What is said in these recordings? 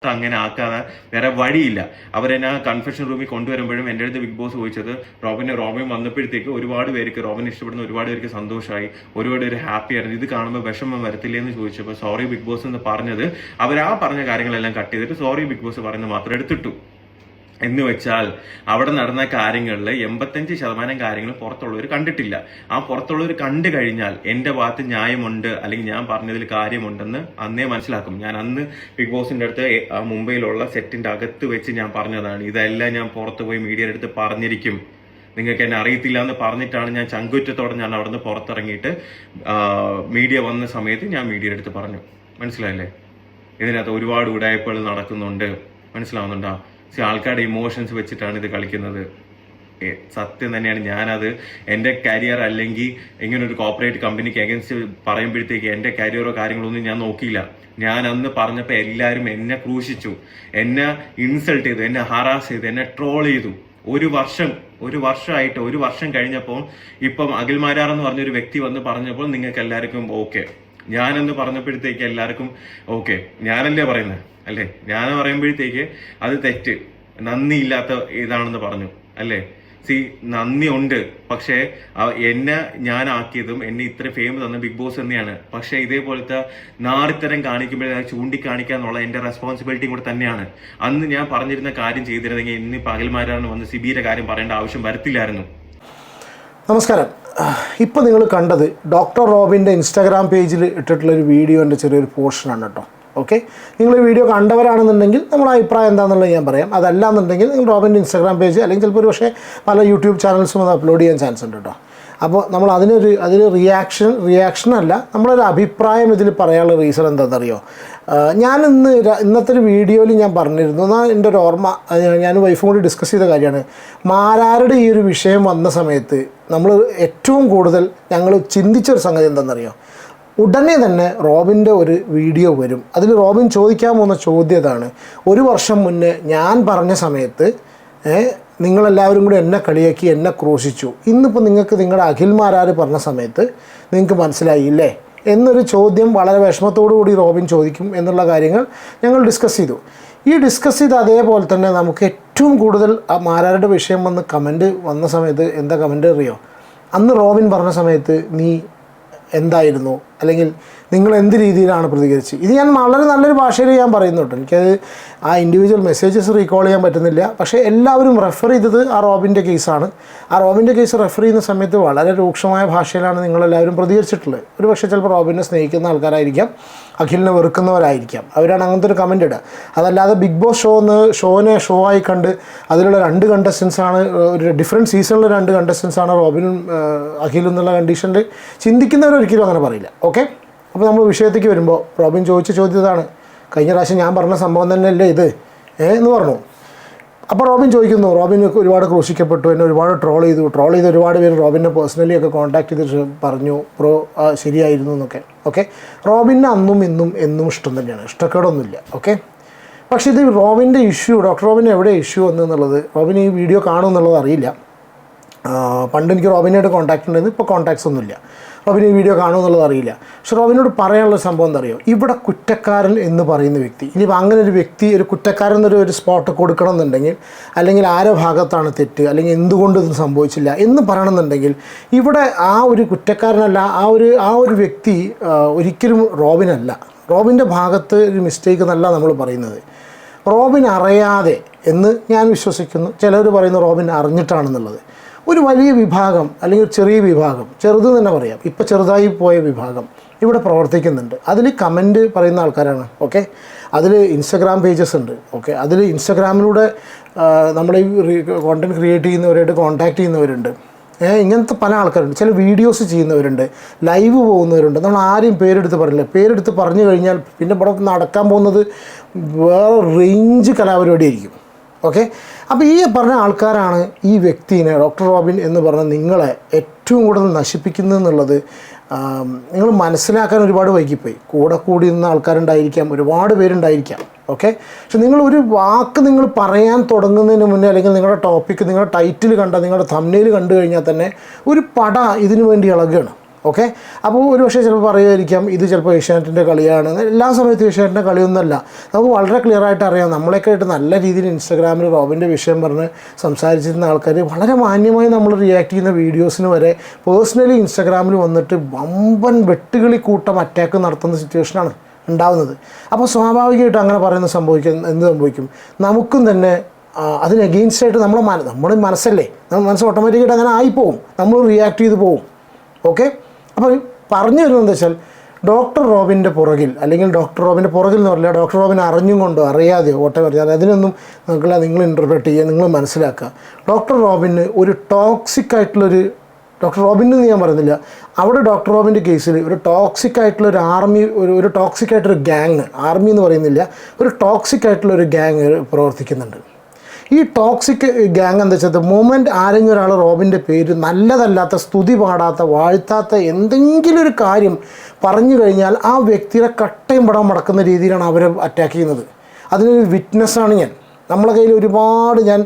അങ്ങനെ ആക്കാതെ വേറെ വഴിയില്ല. അവരെന്നെ കൺഫെഷൻ റൂമിൽ കൊണ്ടുവരുമ്പോഴും എൻ്റെ അടുത്ത് ബിഗ് ബോസ് ചോദിച്ചത് റോബിൻ വന്നപ്പോഴത്തേക്ക് ഒരുപാട് പേർക്ക് റോബിനെ ഇഷ്ടപ്പെടുന്ന ഒരുപാട് പേർക്ക് സന്തോഷമായി, ഒരുപാട് പേര് ഹാപ്പി ആയിരുന്നു. ഇത് കാണുമ്പോൾ വിഷമം വരത്തില്ലേ എന്ന് ചോദിച്ചപ്പോൾ സോറി ബിഗ് ബോസ് എന്ന് പറഞ്ഞത് അവരാ പറഞ്ഞ കാര്യങ്ങളെല്ലാം കട്ട് ചെയ്തിട്ട് സോറി ബിഗ് ബോസ് പറയുന്നത് മാത്രം എടുത്തിട്ടു. എന്ന് വെച്ചാൽ അവിടെ നടന്ന കാര്യങ്ങളിൽ 85% കാര്യങ്ങൾ പുറത്തുള്ളവർ കണ്ടിട്ടില്ല. ആ പുറത്തുള്ളവർ കണ്ടു കഴിഞ്ഞാൽ എൻ്റെ ഭാഗത്ത് ന്യായമുണ്ട് അല്ലെങ്കിൽ ഞാൻ പറഞ്ഞതിൽ കാര്യമുണ്ടെന്ന് അന്നേ മനസ്സിലാക്കും. ഞാൻ അന്ന് ബിഗ് ബോസിന്റെ അടുത്ത് മുംബൈയിലുള്ള സെറ്റിന്റെ അകത്ത് വെച്ച് ഞാൻ പറഞ്ഞതാണ്, ഇതെല്ലാം ഞാൻ പുറത്ത് പോയി മീഡിയയുടെ അടുത്ത് പറഞ്ഞിരിക്കും, നിങ്ങൾക്ക് എന്നെ അറിയത്തില്ല എന്ന് പറഞ്ഞിട്ടാണ് ഞാൻ ചങ്കുറ്റത്തോടെ ഞാൻ അവിടുന്ന് പുറത്തിറങ്ങിയിട്ട് മീഡിയ വന്ന സമയത്ത് ഞാൻ മീഡിയയുടെ അടുത്ത് പറഞ്ഞു. മനസ്സിലായില്ലേ? ഇതിനകത്ത് ഒരുപാട് ഉടായ്പകൾ നടക്കുന്നുണ്ട്. മനസ്സിലാവുന്നുണ്ടോ? ആൾക്കാരുടെ ഇമോഷൻസ് വെച്ചിട്ടാണ് ഇത് കളിക്കുന്നത്. സത്യം തന്നെയാണ്. ഞാനത് എൻ്റെ കരിയർ അല്ലെങ്കിൽ ഇങ്ങനെ ഒരു കോർപ്പറേറ്റ് കമ്പനിക്ക് അഗൻസ്റ്റ് പറയുമ്പോഴത്തേക്ക് എൻ്റെ കരിയറോ കാര്യങ്ങളൊന്നും ഞാൻ നോക്കിയില്ല. ഞാൻ അന്ന് പറഞ്ഞപ്പോൾ എല്ലാവരും എന്നെ ക്രൂശിച്ചു, എന്നെ ഇൻസൾട്ട് ചെയ്തു, എന്നെ ഹറാസ് ചെയ്തു, എന്നെ ട്രോൾ ചെയ്തു. ഒരു വർഷം കഴിഞ്ഞപ്പോൾ ഇപ്പം അഖിൽ മാരാർ എന്ന് പറഞ്ഞൊരു വ്യക്തി വന്ന് പറഞ്ഞപ്പോൾ നിങ്ങൾക്ക് എല്ലാവർക്കും ഓക്കെ, ഞാനെന്ന് പറഞ്ഞപ്പോഴത്തേക്ക് എല്ലാവർക്കും ഓക്കെ, ഞാനല്ലേ പറയുന്നത് അല്ലേ? ഞാൻ പറയുമ്പോഴത്തേക്ക് അത് തെറ്റ്, നന്ദിയില്ലാത്ത ഇതാണെന്ന് പറഞ്ഞു അല്ലേ? നന്ദി ഉണ്ട്, പക്ഷേ എന്നെ ഞാനാക്കിയതും എന്നെ ഇത്ര ഫെയിം തന്ന ബിഗ് ബോസ് തന്നെയാണ്. പക്ഷെ ഇതേപോലത്തെ നാറിത്തരം കാണിക്കുമ്പോഴേ ചൂണ്ടിക്കാണിക്കുക എന്നുള്ള എൻ്റെ റെസ്പോൺസിബിലിറ്റിയും കൂടെ തന്നെയാണ്. അന്ന് ഞാൻ പറഞ്ഞിരുന്ന കാര്യം ചെയ്തിരുന്നെങ്കിൽ ഇന്ന് പകൽമാരാണ് വന്ന് സിബിയുടെ കാര്യം പറയേണ്ട ആവശ്യം വരത്തില്ലായിരുന്നു. നമസ്കാരം. ഇപ്പോൾ നിങ്ങൾ കണ്ടത് ഡോക്ടർ റോബിൻ്റെ ഇൻസ്റ്റാഗ്രാം പേജിൽ ഇട്ടിട്ടുള്ളൊരു വീഡിയോൻ്റെ ചെറിയൊരു പോർഷനാണ് കേട്ടോ. ഓക്കെ, നിങ്ങൾ ഈ വീഡിയോ കണ്ടവരാണെന്നുണ്ടെങ്കിൽ നമ്മുടെ അഭിപ്രായം എന്താണെന്നുള്ളത് ഞാൻ പറയാം. അതല്ലാന്നുണ്ടെങ്കിൽ നിങ്ങൾ റോബിൻ്റെ ഇൻസ്റ്റാഗ്രാം പേജ് അല്ലെങ്കിൽ ചിലപ്പോൾ ഒരു പക്ഷേ പല യൂട്യൂബ് ചാനൽസും അത് അപ്ലോഡ് ചെയ്യാൻ ചാൻസ് ഉണ്ട് കേട്ടോ. അപ്പോൾ നമ്മൾ അതിന് റിയാക്ഷനല്ല, നമ്മളൊരു അഭിപ്രായം ഇതിൽ പറയാനുള്ള റീസൺ എന്താണെന്നറിയോ? ഞാൻ ഇന്നത്തെ ഒരു വീഡിയോയിൽ ഞാൻ പറഞ്ഞിരുന്നു, എന്നാൽ എൻ്റെ ഒരു ഓർമ്മ, ഞാൻ വൈഫും കൂടി ഡിസ്കസ് ചെയ്ത കാര്യമാണ്. മാരാരുടെ ഈ ഒരു വിഷയം വന്ന സമയത്ത് നമ്മൾ ഏറ്റവും കൂടുതൽ ഞങ്ങൾ ചിന്തിച്ചൊരു സംഗതി എന്താണെന്നറിയോ? ഉടനെ തന്നെ റോബിൻ്റെ ഒരു വീഡിയോ വരും. അതിൽ റോബിൻ ചോദിക്കാൻ പോകുന്ന ചോദ്യം ഇതാണ്: 1 വർഷം മുന്നേ ഞാൻ പറഞ്ഞ സമയത്ത് നിങ്ങളെല്ലാവരും കൂടി എന്നെ കളിയാക്കി, എന്നെ ക്രൂശിച്ചു, ഇന്നിപ്പോൾ നിങ്ങൾക്ക് നിങ്ങളുടെ അഖിൽ മാരാർ പറഞ്ഞ സമയത്ത് നിങ്ങൾക്ക് മനസ്സിലായില്ലേ എന്നൊരു ചോദ്യം വളരെ വിഷമത്തോടു കൂടി റോബിൻ ചോദിക്കും എന്നുള്ള കാര്യങ്ങൾ ഞങ്ങൾ ഡിസ്കസ് ചെയ്തു. ഈ ഡിസ്കസ് ചെയ്ത് അതേപോലെ തന്നെ നമുക്ക് ഏറ്റവും കൂടുതൽ ആ മാരാരുടെ വിഷയം വന്ന് കമൻറ്റ് വന്ന സമയത്ത് എന്താ കമൻറ്റ് അറിയോ? അന്ന് റോബിൻ പറഞ്ഞ സമയത്ത് നീ എന്തായിരുന്നു, അല്ലെങ്കിൽ നിങ്ങൾ എന്ത് രീതിയിലാണ് പ്രതികരിച്ച്? ഇത് ഞാൻ വളരെ നല്ലൊരു ഭാഷയിൽ ഞാൻ പറയുന്നു കേട്ടോ. എനിക്കത് ആ ഇൻഡിവിജ്വൽ മെസ്സേജസ് റീകോൾ ചെയ്യാൻ പറ്റുന്നില്ല. പക്ഷേ എല്ലാവരും റെഫർ ചെയ്തത് ആ റോബിൻ്റെ കേസാണ്. ആ റോബിൻ്റെ കേസ് റെഫർ ചെയ്യുന്ന സമയത്ത് വളരെ രൂക്ഷമായ ഭാഷയിലാണ് നിങ്ങളെല്ലാവരും പ്രതികരിച്ചിട്ടുള്ളത്. ഒരു പക്ഷേ ചിലപ്പോൾ റോബിനെ സ്നേഹിക്കുന്ന ആൾക്കാരായിരിക്കാം, അഖിലിനെ വെറുക്കുന്നവരായിരിക്കാം, അവരാണ് അങ്ങനത്തെ ഒരു കമൻ്റ് ഇടുക. അതല്ലാതെ ബിഗ് ബോസ് ഷോനെ ഷോ ആയി കണ്ട് അതിലുള്ള 2 കണ്ടസ്റ്റൻസാണ്, ഒരു ഡിഫറെൻറ്റ് സീസണിലെ 2 കണ്ടസ്റ്റൻസാണ് റോബിനും അഖിലും എന്നുള്ള കണ്ടീഷനിൽ ചിന്തിക്കുന്നവരൊരിക്കലും അങ്ങനെ പറയില്ല. ഓക്കെ, അപ്പോൾ നമ്മൾ വിഷയത്തേക്ക് വരുമ്പോൾ റോബിൻ ചോദിച്ച ചോദ്യം ഇതാണ്: കഴിഞ്ഞ പ്രാവശ്യം ഞാൻ പറഞ്ഞ സംഭവം തന്നെയല്ലേ ഇത് എന്ന് പറഞ്ഞു. അപ്പോൾ റോബിൻ ചോദിക്കുന്നു, റോബിൻ ഒരുപാട് ക്രൂശിക്കപ്പെട്ടു, എന്നെ ഒരുപാട് ട്രോൾ ചെയ്ത് ഒരുപാട് പേര് റോബിനെ പേഴ്സണലി ഒക്കെ കോൺടാക്ട് ചെയ്തിട്ട് പറഞ്ഞു ശരിയായിരുന്നു എന്നൊക്കെ. ഓക്കെ, റോബിന് അന്നും ഇന്നും എന്നും ഇഷ്ടം തന്നെയാണ്, ഇഷ്ടക്കേടൊന്നുമില്ല. ഓക്കെ, പക്ഷേ ഇത് റോബിൻ്റെ ഇഷ്യൂ, ഡോക്ടർ റോബിന് എവിടെ ഇഷ്യൂ വന്നെന്നുള്ളത് റോബിൻ ഈ വീഡിയോ കാണുമെന്നുള്ളത് അറിയില്ല. പണ്ട് എനിക്ക് റോബിനായിട്ട് കോൺടാക്ട് ഉണ്ടായിരുന്നു, ഇപ്പോൾ കോൺടാക്ട്സ് ഒന്നുമില്ല. റോബിൻ ഈ വീഡിയോ കാണുമെന്നുള്ളത് അറിയില്ല. പക്ഷെ റോബിനോട് പറയാനുള്ള സംഭവം എന്താ അറിയോ? ഇവിടെ കുറ്റക്കാരൻ എന്ന് പറയുന്ന വ്യക്തി, ഇനിയിപ്പോൾ അങ്ങനെ ഒരു വ്യക്തി ഒരു കുറ്റക്കാരൻ എന്നൊരു സ്പോട്ട് കൊടുക്കണം എന്നുണ്ടെങ്കിൽ, അല്ലെങ്കിൽ ആരുടെ ഭാഗത്താണ് തെറ്റ്, അല്ലെങ്കിൽ എന്തുകൊണ്ട് ഇത് സംഭവിച്ചില്ല എന്ന് പറയണമെന്നുണ്ടെങ്കിൽ, ഇവിടെ ആ ഒരു കുറ്റക്കാരനല്ല, ആ ഒരു വ്യക്തി ഒരിക്കലും റോബിനല്ല. റോബിൻ്റെ ഭാഗത്ത് ഒരു മിസ്റ്റേക്ക് എന്നല്ല നമ്മൾ പറയുന്നത്. റോബിൻ അറിയാതെ എന്ന് ഞാൻ വിശ്വസിക്കുന്നു. ചിലർ പറയുന്നു റോബിൻ അറിഞ്ഞിട്ടാണെന്നുള്ളത്. ഒരു വലിയ വിഭാഗം, അല്ലെങ്കിൽ ഒരു ചെറിയ വിഭാഗം, ചെറുത് തന്നെ പറയാം, ഇപ്പോൾ ചെറുതായി പോയ വിഭാഗം ഇവിടെ പ്രവർത്തിക്കുന്നുണ്ട്. അതിൽ കമൻറ്റ് പറയുന്ന ആൾക്കാരാണ്. ഓക്കെ, അതിൽ ഇൻസ്റ്റഗ്രാം പേജസ് ഉണ്ട്. ഓക്കെ, അതിൽ ഇൻസ്റ്റഗ്രാമിലൂടെ നമ്മുടെ ഈ കോണ്ടൻറ്റ് ക്രിയേറ്റ് ചെയ്യുന്നവരായിട്ട് കോൺടാക്ട് ചെയ്യുന്നവരുണ്ട്. ഇങ്ങനത്തെ പല ആൾക്കാരുണ്ട്. ചില വീഡിയോസ് ചെയ്യുന്നവരുണ്ട്, ലൈവ് പോകുന്നവരുണ്ട്. നമ്മൾ ആരെയും പേരെടുത്ത് പറയില്ല. പേരെടുത്ത് പറഞ്ഞു കഴിഞ്ഞാൽ പിന്നെ ഇവിടെ നടക്കാൻ പോകുന്നത് വേറെ റേഞ്ച് കലാപരിപാടി ആയിരിക്കും. ഓക്കെ, അപ്പോൾ ഈ പറഞ്ഞ ആൾക്കാരാണ് ഈ വ്യക്തിനെ, ഡോക്ടർ റോബിൻ എന്ന് പറഞ്ഞ നിങ്ങളെ ഏറ്റവും കൂടുതൽ നശിപ്പിക്കുന്നതെന്നുള്ളത് നിങ്ങൾ മനസ്സിലാക്കാൻ ഒരുപാട് വൈകിപ്പോയി. കൂടി നിന്ന ആൾക്കാരുണ്ടായിരിക്കാം, ഒരുപാട് പേരുണ്ടായിരിക്കാം. ഓക്കെ, പക്ഷെ നിങ്ങൾ ഒരു വാക്ക് നിങ്ങൾ പറയാൻ തുടങ്ങുന്നതിന് മുന്നേ, അല്ലെങ്കിൽ നിങ്ങളുടെ ടോപ്പിക്ക്, നിങ്ങളുടെ ടൈറ്റിൽ കണ്ട, നിങ്ങളുടെ തംബ്നെയിൽ കണ്ടു കഴിഞ്ഞാൽ തന്നെ ഒരു പട ഇതിനു വേണ്ടി ഇളകുകയാണ്. ഓക്കെ. അപ്പോൾ ഒരു പക്ഷേ ചിലപ്പോൾ പറയുമായിരിക്കാം ഇത് ചിലപ്പോൾ ഏഷ്യാനെറ്റിൻ്റെ കളിയാണ്. എല്ലാ സമയത്തും ഏഷ്യാനെറ്റിൻ്റെ കളിയൊന്നുമല്ല. നമുക്ക് വളരെ ക്ലിയർ ആയിട്ട് അറിയാം. നമ്മളെയൊക്കെ ആയിട്ട് നല്ല രീതിയിൽ ഇൻസ്റ്റാഗ്രാമിൽ റോബിൻ്റെ വിഷയം പറഞ്ഞ് സംസാരിച്ചിരുന്ന ആൾക്കാർ വളരെ മാന്യമായി നമ്മൾ റിയാക്ട് ചെയ്യുന്ന വീഡിയോസിന് വരെ പേഴ്സണലി ഇൻസ്റ്റാഗ്രാമിൽ വന്നിട്ട് വമ്പൻ വെട്ടുകിളി കൂട്ടം അറ്റാക്ക് നടത്തുന്ന സിറ്റുവേഷനാണ് ഉണ്ടാകുന്നത്. അപ്പോൾ സ്വാഭാവികമായിട്ട് അങ്ങനെ പറയുന്നത് എന്ത് സംഭവിക്കും? നമുക്കും തന്നെ അതിന് എഗെയിൻസ്റ്റ് ആയിട്ട് നമ്മുടെ മനസ്സല്ലേ, നമ്മുടെ മനസ്സ് ഓട്ടോമാറ്റിക്കായിട്ട് അങ്ങനെ ആയിപ്പോവും, നമ്മൾ റിയാക്ട് ചെയ്ത് പോവും. ഓക്കെ. അപ്പോൾ പറഞ്ഞു വരുന്നത് എന്താ വെച്ചാൽ ഡോക്ടർ റോബിൻ്റെ പുറകിൽ, അല്ലെങ്കിൽ ഡോക്ടർ റോബിൻ്റെ പുറകിൽ എന്ന് പറഞ്ഞാൽ ഡോക്ടർ റോബിനെ അറിഞ്ഞും കൊണ്ടോ അറിയാതെയോ ഓട്ടെ പറഞ്ഞാൽ അതിനൊന്നും നിങ്ങൾ ഇൻ്റർപ്രറ്റ് ചെയ്യുക, നിങ്ങൾ മനസ്സിലാക്കുക. ഡോക്ടർ റോബിന് ഒരു ടോക്സിക് ആയിട്ടുള്ളൊരു, ഡോക്ടർ റോബിൻ എന്ന് ഞാൻ പറയുന്നില്ല, അവിടെ ഡോക്ടർ റോബിൻ്റെ കേസിൽ ഒരു ടോക്സിക് ആയിട്ടുള്ളൊരു ആർമി, ഒരു ടോക്സിക് ആയിട്ടൊരു ഗ്യാങ്, ആർമി എന്ന് പറയുന്നില്ല, ഒരു ടോക്സിക് ആയിട്ടുള്ളൊരു ഗ്യാങ് പ്രവർത്തിക്കുന്നുണ്ട്. ഈ ടോക്സിക് ഗ്യാങ് എന്താ വെച്ചാൽ മൊമെൻറ്റ് ആരെങ്കിലും ഒരാൾ റോബിൻ്റെ പേര് നല്ലതല്ലാത്ത, സ്തുതി പാടാത്ത, വാഴ്ത്താത്ത എന്തെങ്കിലും ഒരു കാര്യം പറഞ്ഞു കഴിഞ്ഞാൽ ആ വ്യക്തിയുടെ കട്ടയും പടം മടക്കുന്ന രീതിയിലാണ് അവരെ അറ്റാക്ക് ചെയ്യുന്നത്. അതിനൊരു വിറ്റ്നസ്സാണ് ഞാൻ. നമ്മളെ കയ്യിൽ ഒരുപാട്, ഞാൻ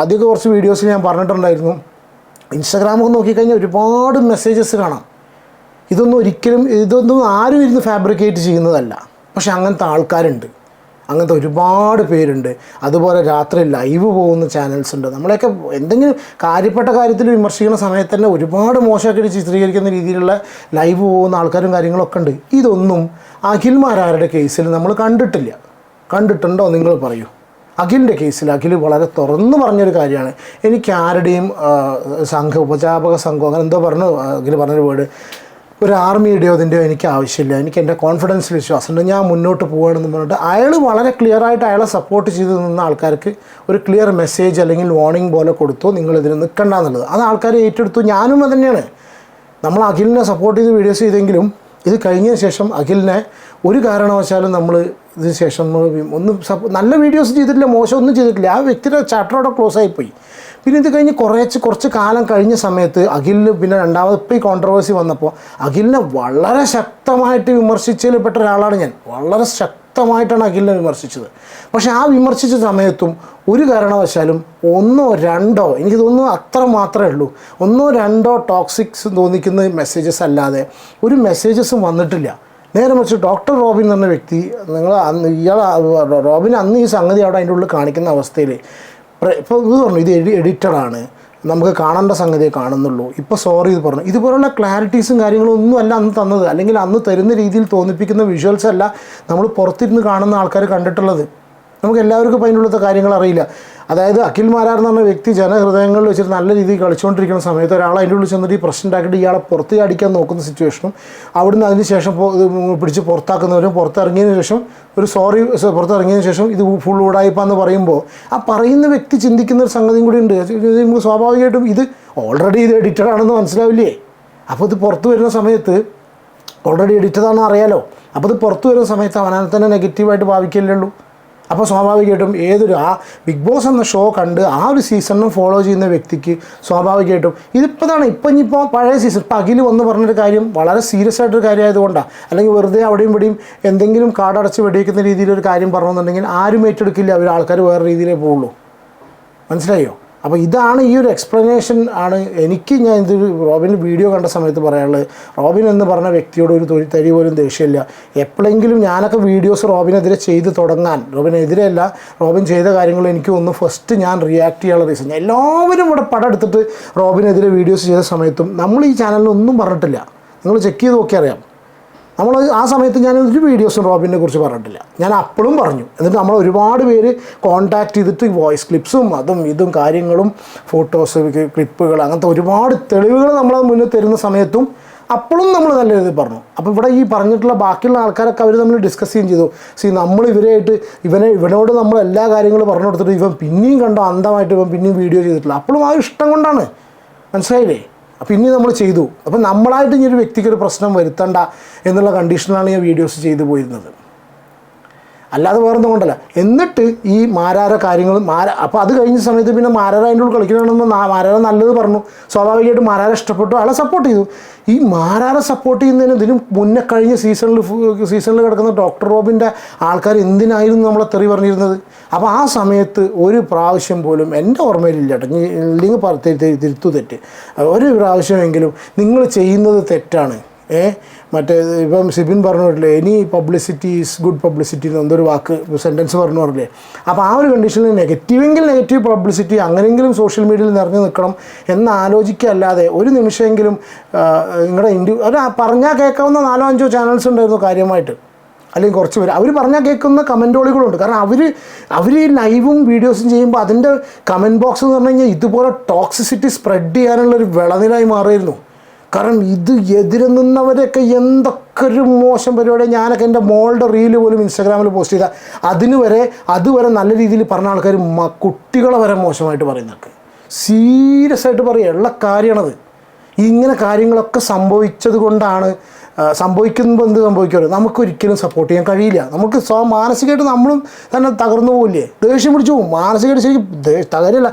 ആദ്യമൊക്കെ കുറച്ച് വീഡിയോസിൽ ഞാൻ പറഞ്ഞിട്ടുണ്ടായിരുന്നു, ഇൻസ്റ്റാഗ്രാമൊക്കെ നോക്കിക്കഴിഞ്ഞാൽ ഒരുപാട് മെസ്സേജസ് കാണാം. ഇതൊന്നും ആരും ഇരുന്ന് ഫാബ്രിക്കേറ്റ് ചെയ്യുന്നതല്ല. പക്ഷെ അങ്ങനത്തെ ആൾക്കാരുണ്ട്, അങ്ങനത്തെ ഒരുപാട് പേരുണ്ട്. അതുപോലെ രാത്രി ലൈവ് പോകുന്ന ചാനൽസ് ഉണ്ട്. നമ്മളെയൊക്കെ എന്തെങ്കിലും കാര്യപ്പെട്ട കാര്യത്തിൽ വിമർശിക്കുന്ന സമയത്ത് തന്നെ ഒരുപാട് മോശമാക്കി ചിത്രീകരിക്കുന്ന രീതിയിലുള്ള ലൈവ് പോകുന്ന ആൾക്കാരും കാര്യങ്ങളൊക്കെ ഉണ്ട്. ഇതൊന്നും അഖിൽമാരാരുടെ കേസിൽ നമ്മൾ കണ്ടിട്ടില്ല. കണ്ടിട്ടുണ്ടോ നിങ്ങൾ പറയൂ? അഖിലിൻ്റെ കേസിൽ അഖിൽ വളരെ തുറന്നു പറഞ്ഞൊരു കാര്യമാണ്, എനിക്ക് ആരുടെയും ഉപജാപക സംഘം അങ്ങനെ എന്തോ പറഞ്ഞു അഖിൽ പറഞ്ഞൊരു വേർഡ്, ഒരു ആർമിയുടെയോ അതിൻ്റെയോ എനിക്ക് ആവശ്യമില്ല, എനിക്ക് എൻ്റെ കോൺഫിഡൻസിൽ വിശ്വാസമുണ്ട്, ഞാൻ മുന്നോട്ട് പോകുകയാണെന്ന് പറഞ്ഞിട്ട് അയാൾ വളരെ ക്ലിയറായിട്ട് അയാളെ സപ്പോർട്ട് ചെയ്ത് നിന്ന ആൾക്കാർക്ക് ഒരു ക്ലിയർ മെസ്സേജ് അല്ലെങ്കിൽ വാർണിംഗ് പോലെ കൊടുത്തു, നിങ്ങളിതിന് നിൽക്കണ്ട എന്നുള്ളത്. അത് ആൾക്കാർ ഏറ്റെടുത്തു. ഞാനും അത് തന്നെയാണ്. നമ്മൾ അഖിലിനെ സപ്പോർട്ട് ചെയ്ത് വീഡിയോസ് ചെയ്തെങ്കിലും ഇത് കഴിഞ്ഞതിന് ശേഷം അഖിലിനെ ഒരു കാരണവശാലും നമ്മൾ ഇതിന് ശേഷം ഒന്നും നല്ല വീഡിയോസ് ചെയ്തിട്ടില്ല, മോശമൊന്നും ചെയ്തിട്ടില്ല. ആ വ്യക്തിയുടെ ചാപ്റ്ററോടെ ക്ലോസ് ആയിപ്പോയി. പിന്നെ ഇത് കഴിഞ്ഞ് കുറച്ച് കാലം കഴിഞ്ഞ സമയത്ത് അഖിലിന് പിന്നെ രണ്ടാമത് ഇപ്പോൾ ഈ കോൺട്രവേഴ്സി വന്നപ്പോൾ അഖിലിനെ വളരെ ശക്തമായിട്ട് വിമർശിച്ചതിൽ പെട്ട ഒരാളാണ് ഞാൻ. വളരെ ശക്തമായിട്ടാണ് അഖിലിനെ വിമർശിച്ചത്. പക്ഷേ ആ വിമർശിച്ച സമയത്തും ഒരു കാരണവശാലും ഒന്നോ രണ്ടോ, എനിക്ക് തോന്നുന്നു അത്ര മാത്രമേ ഉള്ളൂ, ഒന്നോ രണ്ടോ ടോക്സിക്സ് തോന്നിക്കുന്ന മെസ്സേജസ് അല്ലാതെ ഒരു മെസ്സേജസും വന്നിട്ടില്ല. നേരെ മറിച്ച് ഡോക്ടർ റോബിൻ എന്ന് പറഞ്ഞ വ്യക്തി, റോബിൻ അന്ന് ഈ സംഗതി അവിടെ അതിൻ്റെ ഉള്ളിൽ കാണിക്കുന്ന അവസ്ഥയിൽ ഇപ്പോൾ ഇത് പറഞ്ഞു, ഇത് എഡിറ്റഡാണ്, നമുക്ക് കാണേണ്ട സംഗതിയെ കാണുന്നുള്ളൂ, ഇപ്പോൾ സോറി ഇത് പറഞ്ഞു, ഇതുപോലുള്ള ക്ലാരിറ്റീസും കാര്യങ്ങളും ഒന്നും അല്ല അന്ന് തന്നത്. അല്ലെങ്കിൽ അന്ന് തരുന്ന രീതിയിൽ തോന്നിപ്പിക്കുന്ന വിഷ്വൽസ് അല്ല നമ്മൾ പുറത്തിരുന്ന് കാണുന്ന ആൾക്കാർ കണ്ടിട്ടുള്ളത്. നമുക്ക് എല്ലാവർക്കും അതിനുള്ളത്തെ കാര്യങ്ങൾ അറിയില്ല. അതായത് അഖിൽ മാരാർ എന്ന് പറഞ്ഞ വ്യക്തി ജനഹൃദയങ്ങളിൽ വെച്ചിട്ട് നല്ല രീതിയിൽ കളിച്ചുകൊണ്ടിരിക്കുന്ന സമയത്ത് ഒരാൾ അതിൻ്റെ ഉള്ളിൽ ചെന്നിട്ട് ഈ പ്രശ്നം ഉണ്ടാക്കിയിട്ട് ഇയാളെ പുറത്ത് അടിക്കാൻ നോക്കുന്ന സിറ്റുവേഷനും അവിടുന്ന് അതിന് ശേഷം പിടിച്ച് പുറത്താക്കുന്നവരും പുറത്തിറങ്ങിയതിന് ശേഷം പുറത്തിറങ്ങിയതിന് ശേഷം ഇത് ഫുൾ ഊടായിപ്പാന്ന് പറയുമ്പോൾ ആ പറയുന്ന വ്യക്തി ചിന്തിക്കുന്ന ഒരു സംഗതിയും കൂടി ഉണ്ട്. നമുക്ക് സ്വാഭാവികമായിട്ടും ഇത് ഓൾറെഡി ഇത് എഡിറ്റഡ് ആണെന്ന് മനസ്സിലാവില്ലേ? അപ്പോൾ ഇത് പുറത്ത് വരുന്ന സമയത്ത് ഓൾറെഡി എഡിറ്റഡാണെന്ന് അറിയാലോ. അപ്പോൾ ഇത് പുറത്ത് വരുന്ന സമയത്ത് അവനെ തന്നെ നെഗറ്റീവായിട്ട് ഭാവിക്കില്ലേ ഉള്ളൂ. അപ്പോൾ സ്വാഭാവികമായിട്ടും ആ ബിഗ് ബോസ് എന്ന ഷോ കണ്ട് ആ ഒരു സീസണിനും ഫോളോ ചെയ്യുന്ന വ്യക്തിക്ക് സ്വാഭാവികമായിട്ടും ഇനിയിപ്പോൾ പഴയ സീസൺ ഇപ്പോൾ അഖിൽ വന്ന് പറഞ്ഞൊരു കാര്യം വളരെ സീരിയസ് ആയിട്ടൊരു കാര്യമായതുകൊണ്ടാണ്. അല്ലെങ്കിൽ വെറുതെ അവിടെയും ഇവിടെയും എന്തെങ്കിലും കാടടച്ച് വെടിവെക്കുന്ന രീതിയിലൊരു കാര്യം പറഞ്ഞെന്നുണ്ടെങ്കിൽ ആരും ഏറ്റെടുക്കില്ല, ആൾക്കാർ വേറെ രീതിയിലേ പോവുള്ളൂ. മനസ്സിലായോ? അപ്പോൾ ഇതാണ് ഈ ഒരു എക്സ്പ്ലനേഷൻ ആണ് എനിക്ക് ഞാൻ ഇതൊരു റോബിൻ്റെ വീഡിയോ കണ്ട സമയത്ത് പറയാനുള്ളത്. റോബിൻ എന്ന് പറഞ്ഞ വ്യക്തിയോട് ഒരു തരി പോലും ദേഷ്യമില്ല. എപ്പോഴെങ്കിലും ഞാനൊക്കെ വീഡിയോസ് റോബിനെതിരെ ചെയ്ത് തുടങ്ങാൻ, റോബിനെതിരെയല്ല, റോബിൻ ചെയ്ത കാര്യങ്ങൾ എനിക്ക് ഒന്ന് ഫസ്റ്റ് ഞാൻ റിയാക്ട് ചെയ്യാനുള്ള റീസൺ, എല്ലാവരും ഇവിടെ പടം എടുത്തിട്ട് റോബിനെതിരെ വീഡിയോസ് ചെയ്ത സമയത്തും നമ്മൾ ഈ ചാനലിൽ ഒന്നും പറഞ്ഞിട്ടില്ല. നിങ്ങൾ ചെക്ക് ചെയ്ത് നോക്കിയാൽ അറിയാം. നമ്മൾ ആ സമയത്ത് ഞാൻ ഒരു വീഡിയോസും റോബിനെ കുറിച്ച് പറഞ്ഞിട്ടില്ല. ഞാൻ അപ്പോഴും പറഞ്ഞു. എന്നിട്ട് നമ്മൾ ഒരുപാട് പേര് കോൺടാക്ട് ചെയ്തിട്ട് വോയിസ് ക്ലിപ്സും അതും ഇതും കാര്യങ്ങളും ഫോട്ടോസ് ക്ലിപ്പുകൾ അങ്ങനത്തെ ഒരുപാട് തെളിവുകൾ നമ്മളത് മുന്നിൽ തരുന്ന സമയത്തും അപ്പോഴും നമ്മൾ നല്ല രീതിയിൽ പറഞ്ഞു. അപ്പോൾ ഇവിടെ ഈ പറഞ്ഞിട്ടുള്ള ബാക്കിയുള്ള ആൾക്കാരൊക്കെ അവർ തമ്മിൽ ഡിസ്കസ് ചെയ്യുകയും ചെയ്തു. നമ്മൾ ഇവനോട് നമ്മൾ എല്ലാ കാര്യങ്ങളും പറഞ്ഞു കൊടുത്തിട്ട് ഇവൻ പിന്നെയും കണ്ടോ അന്ധമായിട്ട് ഇവൻ പിന്നെയും വീഡിയോ ചെയ്തിട്ടില്ല. അപ്പോഴും ആ ഇഷ്ടം കൊണ്ടാണ്. മനസ്സിലായില്ലേ? അപ്പോൾ ഇനി നമ്മൾ ചെയ്തു. അപ്പോൾ നമ്മളായിട്ട് ഇനി ഒരു വ്യക്തിക്ക് ഒരു പ്രശ്നം വരുത്തണ്ട എന്നുള്ള കണ്ടീഷനിലാണ് ഞാൻ വീഡിയോസ് ചെയ്തു പോയിരുന്നത്. അല്ലാതെ വേറൊന്നും കൊണ്ടല്ല. എന്നിട്ട് ഈ മാരാര കാര്യങ്ങൾ അപ്പോൾ അത് കഴിഞ്ഞ സമയത്ത് പിന്നെ മാരാര അതിൻ്റെ ഉള്ളിൽ കളിക്കണമെന്ന് മാരാര നല്ലത് പറഞ്ഞു. സ്വാഭാവികമായിട്ടും മാരാര ഇഷ്ടപ്പെട്ടു, ആളെ സപ്പോർട്ട് ചെയ്തു. ഈ മാരാര സപ്പോർട്ട് ചെയ്യുന്നതിന് ഇതിലും മുന്നേ കഴിഞ്ഞ സീസണിൽ കിടക്കുന്ന ഡോക്ടർ റോബിൻ്റെ ആൾക്കാർ എന്തിനായിരുന്നു നമ്മളെ തെറി പറഞ്ഞിരുന്നത്? അപ്പോൾ ആ സമയത്ത് ഒരു പ്രാവശ്യം പോലും എൻ്റെ ഓർമ്മയിലില്ല കേട്ടോ, ഇല്ലെങ്കിൽ തിരുത്തു തെറ്റ്, ഒരു പ്രാവശ്യമെങ്കിലും നിങ്ങൾ ചെയ്യുന്നത് തെറ്റാണ്, മറ്റേ ഇപ്പം സിബിൻ പറഞ്ഞില്ലേ any publicity is good publicity എന്ന് എന്തൊരു വാക്ക് സെൻറ്റൻസ് പറഞ്ഞില്ലേ. അപ്പോൾ ആ ഒരു കണ്ടീഷനിൽ നെഗറ്റീവെങ്കിൽ നെഗറ്റീവ് പബ്ലിസിറ്റി അങ്ങനെയെങ്കിലും സോഷ്യൽ മീഡിയയിൽ നിറഞ്ഞു നിൽക്കണം എന്ന് ആലോചിക്കുകയല്ലാതെ ഒരു നിമിഷമെങ്കിലും നിങ്ങളുടെ പറഞ്ഞാൽ കേൾക്കാവുന്ന 4-5 ചാനൽസ് ഉണ്ടായിരുന്നു കാര്യമായിട്ട്, അല്ലെങ്കിൽ കുറച്ച് പേര് അവർ പറഞ്ഞാൽ കേൾക്കുന്ന കമൻറ്റോളികളുണ്ട്. കാരണം അവർ ഈ ലൈവും വീഡിയോസും ചെയ്യുമ്പോൾ അതിൻ്റെ കമൻറ്റ് ബോക്സ് എന്ന് പറഞ്ഞു കഴിഞ്ഞാൽ ഇതുപോലെ ടോക്സിസിറ്റി സ്പ്രെഡ് ചെയ്യാനുള്ളൊരു വിളനിലായി മാറിയിരുന്നു. കാരണം ഇത് എതിരെ നിന്നവരൊക്കെ എന്തൊക്കെ ഒരു മോശം പരിപാടി. ഞാനൊക്കെ എൻ്റെ മോളുടെ റീല് പോലും ഇൻസ്റ്റാഗ്രാമിൽ പോസ്റ്റ് ചെയ്താൽ അതുവരെ നല്ല രീതിയിൽ പറഞ്ഞ ആൾക്കാർ കുട്ടികളെ വരെ മോശമായിട്ട് പറയുന്നതൊക്കെ സീരിയസ് ആയിട്ട് പറയുക ഉള്ള കാര്യമാണത്. ഇങ്ങനെ കാര്യങ്ങളൊക്കെ സംഭവിച്ചത് കൊണ്ടാണ് സംഭവിക്കുമ്പോൾ എന്ത് സംഭവിക്കുമല്ലോ, നമുക്കൊരിക്കലും സപ്പോർട്ട് ചെയ്യാൻ കഴിയില്ല. നമുക്ക് മാനസികമായിട്ട് നമ്മളും തന്നെ തകർന്നു പോകില്ലേ, ദേഷ്യം പിടിച്ചു പോകും. മാനസികമായിട്ട് ശരിക്കും തകരല്ല,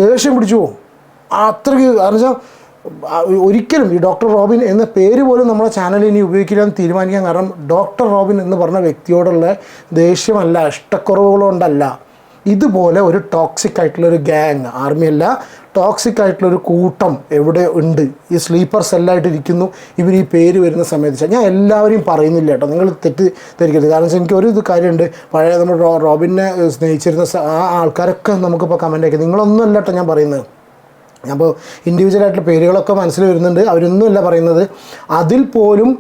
ദേഷ്യം പിടിച്ചു പോകും അത്രയ്ക്ക്. കാരണം വെച്ചാൽ ഒരിക്കലും ഈ ഡോക്ടർ റോബിൻ എന്ന പേര് പോലും നമ്മുടെ ചാനലിൽ ഇനി ഉപയോഗിക്കില്ല എന്ന് തീരുമാനിക്കാൻ കാരണം ഡോക്ടർ റോബിൻ എന്ന് പറഞ്ഞ വ്യക്തിയോടുള്ള ദേഷ്യമല്ല, ഇഷ്ടക്കുറവുകളോണ്ടല്ല. ഇതുപോലെ ഒരു ടോക്സിക് ആയിട്ടുള്ളൊരു ഗ്യാങ്, ആർമിയല്ല, ടോക്സിക് ആയിട്ടുള്ളൊരു കൂട്ടം എവിടെ ഉണ്ട്, ഈ സ്ലീപ്പർ സെല്ലായിട്ടിരിക്കുന്നു ഇവർ ഈ പേര് വരുന്ന സമയത്ത്. ഞാൻ എല്ലാവരെയും പറയുന്നില്ല കേട്ടോ, നിങ്ങൾ തെറ്റിദ്ധരിക്കരുത്. കാരണം വെച്ചാൽ എനിക്ക് ഒരു കാര്യമുണ്ട്, പഴയ നമ്മൾ റോബിനെ സ്നേഹിച്ചിരുന്ന ആ ആൾക്കാരൊക്കെ നമുക്കിപ്പോൾ കമൻ്റ് അയക്കും. നിങ്ങളൊന്നും അല്ല കേട്ടോ ഞാൻ പറയുന്നത്. അപ്പോൾ ഇൻഡിവിജ്വലായിട്ടുള്ള പേരുകളൊക്കെ മനസ്സിൽ വരുന്നുണ്ട്, അവരൊന്നുമല്ല പറയുന്നത്. അതിൽ പോലും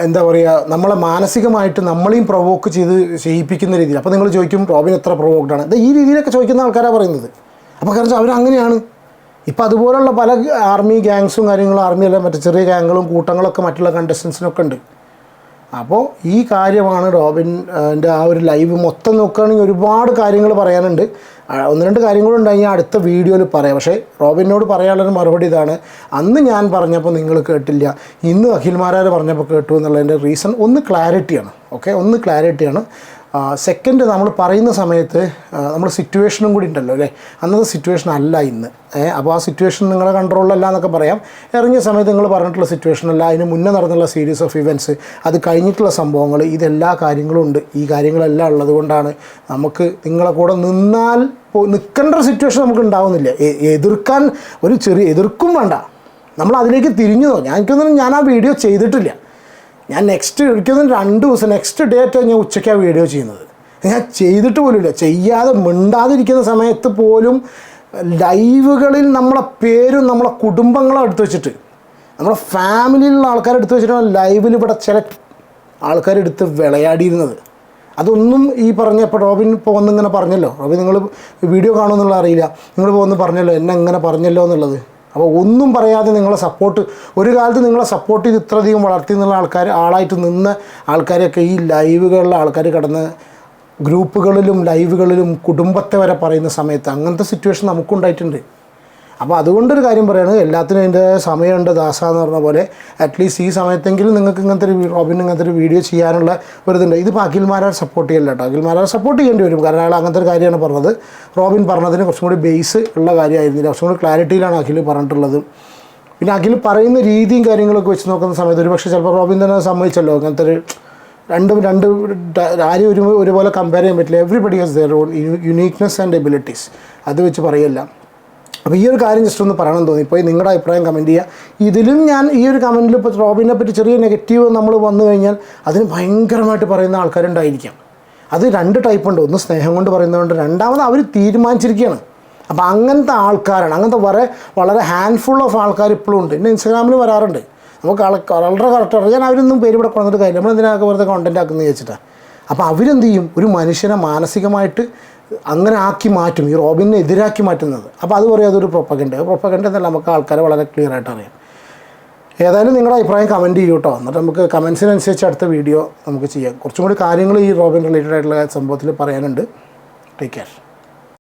എന്താ പറയുക, നമ്മളെ മാനസികമായിട്ട് നമ്മളെയും പ്രൊവോക്ക് ചെയ്യിപ്പിക്കുന്ന രീതിയിൽ. അപ്പോൾ നിങ്ങൾ ചോദിക്കും റോബിൻ എത്ര പ്രൊവോക്ഡാണ്, ഈ രീതിയിലൊക്കെ ചോദിക്കുന്ന ആൾക്കാരാണ് പറയുന്നത്. അപ്പോൾ കാരണം അവരങ്ങനെയാണ്. ഇപ്പോൾ അതുപോലുള്ള പല ആർമി ഗ്യാങ്സും കാര്യങ്ങളും, ആർമിയല്ല മറ്റു ചെറിയ ഗ്യാങ്ങുകളും കൂട്ടങ്ങളൊക്കെ മറ്റുള്ള കണ്ടസ്റ്റൻസിനൊക്കെ ഉണ്ട്. അപ്പോൾ ഈ കാര്യമാണ് റോബിൻ്റെ ആ ഒരു ലൈവ് മൊത്തം നോക്കുകയാണെങ്കിൽ ഒരുപാട് കാര്യങ്ങൾ പറയാനുണ്ട്. 1-2 കാര്യങ്ങളുണ്ടായി ഞാൻ അടുത്ത വീഡിയോയിൽ പറയാം. പക്ഷേ റോബിനോട് പറയാനുള്ളൊരു മറുപടി ഇതാണ്, അന്ന് ഞാൻ പറഞ്ഞപ്പോൾ നിങ്ങൾ കേട്ടില്ല, ഇന്ന് അഖിൽമാരാർ പറഞ്ഞപ്പോൾ കേട്ടു എന്നുള്ളതിൻ്റെ റീസൺ ഒന്ന് ക്ലാരിറ്റിയാണ്. ഒന്ന് ക്ലാരിറ്റിയാണ്. സെക്കൻഡ്, നമ്മൾ പറയുന്ന സമയത്ത് നമ്മൾ സിറ്റുവേഷനും കൂടി ഉണ്ടല്ലോ അല്ലേ, അന്നത്തെ സിറ്റുവേഷൻ അല്ല ഇന്ന്. അപ്പോൾ ആ സിറ്റുവേഷൻ നിങ്ങളുടെ കൺട്രോളിലല്ല എന്നൊക്കെ പറയാം. ഇറങ്ങിയ സമയത്ത് നിങ്ങൾ പറഞ്ഞിട്ടുള്ള സിറ്റുവേഷനല്ല, അതിന് മുന്നേ നടന്നുള്ള സീരീസ് ഓഫ് ഇവൻറ്റ്സ്, അത് കഴിഞ്ഞിട്ടുള്ള സംഭവങ്ങൾ, ഇതെല്ലാ കാര്യങ്ങളും ഉണ്ട്. ഈ കാര്യങ്ങളെല്ലാം ഉള്ളത് കൊണ്ടാണ് നമുക്ക് നിങ്ങളെ കൂടെ നിൽക്കേണ്ട ഒരു സിറ്റുവേഷൻ നമുക്ക് ഉണ്ടാവുന്നില്ല. എതിർക്കാൻ ഒരു എതിർക്കും വേണ്ട, നമ്മൾ അതിലേക്ക് തിരിഞ്ഞതോ. ഞാൻ ആ വീഡിയോ ചെയ്തിട്ടില്ല. ഞാൻ ഒരിക്കലും 2 ദിവസം നെക്സ്റ്റ് ഡേറ്റ് ഞാൻ ഉച്ചയ്ക്കാണ് വീഡിയോ ചെയ്യുന്നത്. ഞാൻ ചെയ്തിട്ട് പോലുമില്ല. ചെയ്യാതെ മിണ്ടാതിരിക്കുന്ന സമയത്ത് പോലും ലൈവുകളിൽ നമ്മളെ പേരും നമ്മളെ കുടുംബങ്ങളും എടുത്തു വെച്ചിട്ട്, നമ്മളെ ഫാമിലിയിലുള്ള ആൾക്കാരെടുത്ത് വെച്ചിട്ടാണ് ലൈവിൽ ഇവിടെ ചില ആൾക്കാരെടുത്ത് വിളയാടിയിരുന്നത്. അതൊന്നും ഈ പറഞ്ഞപ്പോൾ റോബിൻ ഇപ്പോൾ വന്നിങ്ങനെ പറഞ്ഞല്ലോ, റോബിൻ നിങ്ങൾ വീഡിയോ കാണുമെന്നുള്ള അറിയില്ല, നിങ്ങളിപ്പോൾ വന്ന് പറഞ്ഞല്ലോ എന്നെ ഇങ്ങനെ പറഞ്ഞല്ലോ എന്നുള്ളത്. അപ്പോൾ ഒന്നും പറയാതെ നിങ്ങളെ സപ്പോർട്ട്, ഒരു കാലത്ത് നിങ്ങളെ സപ്പോർട്ട് ചെയ്ത് ഇത്രയധികം വളർത്തി എന്നുള്ള ആളായിട്ട് നിന്ന ആൾക്കാരെയൊക്കെ ഈ ലൈവുകളിലെ ആൾക്കാർ കടന്ന് ഗ്രൂപ്പുകളിലും ലൈവുകളിലും കുടുംബത്തെ വരെ പറയുന്ന സമയത്ത് അങ്ങനത്തെ സിറ്റുവേഷൻ നമുക്കുണ്ടായിട്ടുണ്ട്. അപ്പോൾ അതുകൊണ്ടൊരു കാര്യം പറയുന്നത്, എല്ലാത്തിനും അതിൻ്റെ സമയമുണ്ട് ദാസ എന്ന് പറഞ്ഞ പോലെ. അറ്റ്ലീസ്റ്റ് ഈ സമയത്തെങ്കിലും നിങ്ങൾക്ക് ഇങ്ങനത്തെ ഒരു വീഡിയോ ചെയ്യാനുള്ള ഒരു ഇതുണ്ട്. ഇതിപ്പോൾ അഖിൽമാരാർ സപ്പോർട്ട് ചെയ്യില്ല കേട്ടോ, അഖിൽമാരാർ സപ്പോർട്ട് ചെയ്യേണ്ടി വരും. കാരണം അയാൾ അങ്ങനത്തെ ഒരു കാര്യമാണ് പറഞ്ഞത്. റോബിൻ പറഞ്ഞതിന് കുറച്ചും കൂടി ബേസ് ഉള്ള കാര്യമായിരുന്നില്ല, കുറച്ചും കൂടി ക്ലാരിറ്റിയിലാണ് അഖിൽ പറഞ്ഞിട്ടുള്ളത്. പിന്നെ അഖിൽ പറയുന്ന രീതിയും കാര്യങ്ങളൊക്കെ വെച്ച് നോക്കുന്ന സമയത്ത് ഒരുപക്ഷെ ചിലപ്പോൾ റോബിൻ തന്നെ സമ്മതിച്ചല്ലോ, അങ്ങനത്തെ ഒരു ആരും ഒരുപോലെ കമ്പയർ ചെയ്യാൻ പറ്റില്ല. Everybody has their own uniqueness and abilities, അത് വെച്ച് പറയല്ല. അപ്പോൾ ഈ ഒരു കാര്യം ജസ്റ്റ് ഒന്ന് പറയണം തോന്നി. ഇപ്പോൾ നിങ്ങളുടെ അഭിപ്രായം കമൻറ്റ് ചെയ്യുക. ഇതിലും ഞാൻ ഈ ഒരു കമൻറ്റിൽ ഇപ്പോൾ റോബിനെ പറ്റി ചെറിയ നെഗറ്റീവ് നമ്മൾ വന്നു കഴിഞ്ഞാൽ അതിന് ഭയങ്കരമായിട്ട് പറയുന്ന ആൾക്കാരുണ്ടായിരിക്കാം. അത് 2 ടൈപ്പ് ഉണ്ട്. ഒന്ന് സ്നേഹം കൊണ്ട് പറയുന്നതുകൊണ്ട്, രണ്ടാമത് അവർ തീരുമാനിച്ചിരിക്കുകയാണ്. അപ്പോൾ അങ്ങനത്തെ ആൾക്കാരാണ്, അങ്ങനത്തെ വളരെ ഹാൻഡ്ഫുൾ ഓഫ് ആൾക്കാർ ഇപ്പോഴും ഉണ്ട്. പിന്നെ ഇൻസ്റ്റാഗ്രാമിൽ വരാറുണ്ട്. നമുക്ക് വളരെ കറക്റ്റ് ഞാൻ അവരൊന്നും പേര് ഇവിടെ കൊണ്ടിട്ട് കാര്യമില്ല, നമ്മളെന്തിനൊക്കെ വെറുതെ കോണ്ടൻറ്റ് ആക്കുന്നത് വെച്ചിട്ടാണ്. അപ്പോൾ അവരെന്ത് ചെയ്യും, ഒരു മനുഷ്യനെ മാനസികമായിട്ട് അങ്ങനെ ആക്കി മാറ്റും, ഈ റോബിനെ എതിരാക്കി മാറ്റുന്നത്. അപ്പോൾ അത് പറയാം അതൊരു പ്രൊപ്പഗൻഡ എന്നല്ല, നമുക്ക് ആൾക്കാരെ വളരെ ക്ലിയർ ആയിട്ട് അറിയാം. ഏതായാലും നിങ്ങളുടെ അഭിപ്രായം കമൻറ്റ് ചെയ്യൂ കേട്ടോ. എന്നിട്ട് നമുക്ക് കമൻസിനനുസരിച്ച് അടുത്ത വീഡിയോ നമുക്ക് ചെയ്യാം. കുറച്ചും കൂടി കാര്യങ്ങൾ ഈ റോബിൻ റിലേറ്റഡ് ആയിട്ടുള്ള സംഭവത്തിൽ പറയാനുണ്ട്. Take care.